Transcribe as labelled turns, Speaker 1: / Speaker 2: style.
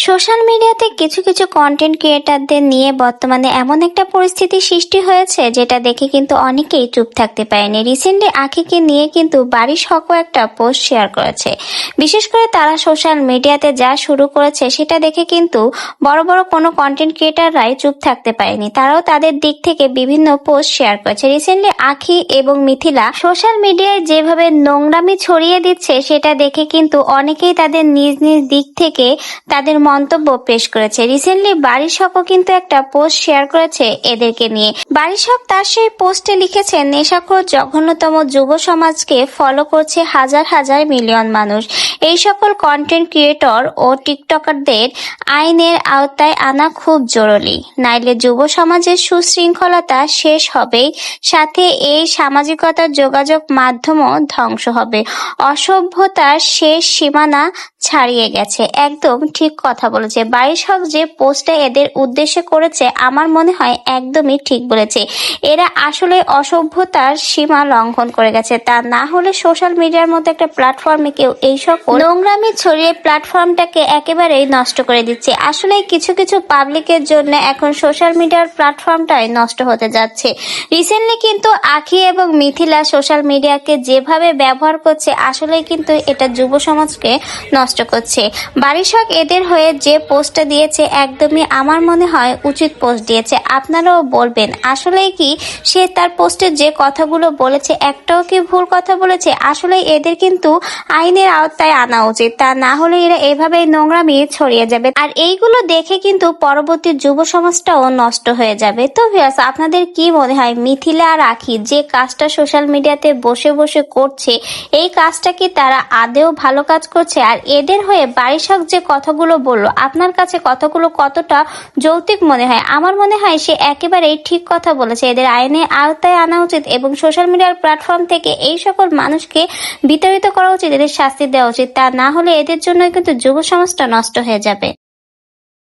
Speaker 1: Social মিডিয়াতে কিছু কিছু কন্টেন্ট ক্রিয়েটারদের নিয়ে বর্তমানে এমন একটা পরিস্থিতি সৃষ্টি হয়েছে যেটা দেখে কিন্তু অনেকেই চুপ থাকতে পারেনি। রিসেন্টলি আখিকে নিয়ে কিন্তু বারিশ হকও একটা পোস্ট শেয়ার করেছে। বিশেষ করে তারা সোশ্যাল মিডিয়াতে যা শুরু করেছে সেটা দেখে কিন্তু বড় বড় কোনো কন্টেন্ট ক্রিয়েটাররাই চুপ থাকতে পারেনি। তারাও তাদের দিক থেকে বিভিন্ন পোস্ট শেয়ার করেছে। রিসেন্টলি আখি এবং মিথিলা সোশ্যাল মিডিয়ায় যেভাবে নোংরামি ছড়িয়ে দিচ্ছে সেটা দেখে কিন্তু অনেকেই তাদের নিজ নিজ দিক থেকে তাদের মন্তব্য পেশ করেছে। রিসেন্টলি বারিশ হকও কিন্তু একটা পোস্ট শেয়ার করেছে এদেরকে নিয়ে। বারিশ হক তার সেই পোস্টে লিখেছে, নেশাখোর জঘন্যতম যুব সমাজকে ফলো করছে হাজার হাজার মিলিয়ন মানুষ। এই সকল কন্টেন্ট ক্রিয়েটর ও টিকটকারদের আইনের আওতায় আনা খুব জরুরি, নাইলে যুব সমাজের সুশৃঙ্খলতা শেষ হবেই, সাথে এই সামাজিকতার যোগাযোগ মাধ্যমও ধ্বংস হবে। অসভ্যতার শেষ সীমানা ছাড়িয়ে গেছে। একদম ঠিক কথা বলেছে বারিশ হক। যে পোস্টে এদের উদ্দেশ্যে করেছে আমার মনে হয় একদমই ঠিক বলেছে। এরা আসলে অসভ্যতার সীমা লঙ্ঘন করে গেছে। তা না হলে সোশ্যাল মিডিয়ার মতো একটা প্ল্যাটফর্মে কেউ এই সকল নোংরামি ছড়িয়ে প্ল্যাটফর্মটাকে একেবারেই নষ্ট করে দিচ্ছে। আসলে কিছু কিছু পাবলিকের জন্য এখন সোশ্যাল মিডিয়ার প্ল্যাটফর্মটাই নষ্ট হতে যাচ্ছে। রিসেন্টলি কিন্তু আখি এবং মিথিলা সোশ্যাল মিডিয়াকে যেভাবে ব্যবহার করছে আসলে কিন্তু এটা যুব সমাজকে নষ্ট করছে। বারিশ হক এদের হয়ে যে পোস্টটা দিয়েছে একদমই আমার মনে হয় উচিত পোস্ট দিয়েছে। আপনারাও বলবেন আসলে কি সে তার পোস্টে যে কথাগুলো বলেছে একটাও কি ভুল কথা বলেছে? আসলে এদের কিন্তু আইনের আওতায় আনা উচিত। তা না হলে এরা এভাবেই নোংরামি ছড়িয়ে যাবে, আর এইগুলো দেখে কিন্তু পরবর্তী যুব সমাজটাও নষ্ট হয়ে যাবে। তো ভিউয়ার্স, আপনাদের কি মনে হয় মিথিলা আর আখি যে কাজটা সোশ্যাল মিডিয়াতে বসে বসে করছে এই কাজটা কি তারা আদেও ভালো কাজ করছে? আর এদের হয়ে বারিশ হক যে কথাগুলো বললো আপনার কাছে কথাগুলো কতটা যৌক্তিক মনে হয়? আমার মনে হয় সে একেবারেই ঠিক কথা বলেছে। এদের আইনের আওতায় আনা উচিত এবং সোশ্যাল মিডিয়ার প্ল্যাটফর্ম থেকে এই সকল মানুষকে বিতাড়িত করা উচিত, এদের শাস্তি দেওয়া উচিত। তা না হলে এদের জন্য কিন্তু যুব সমাজটা নষ্ট হয়ে যাবে।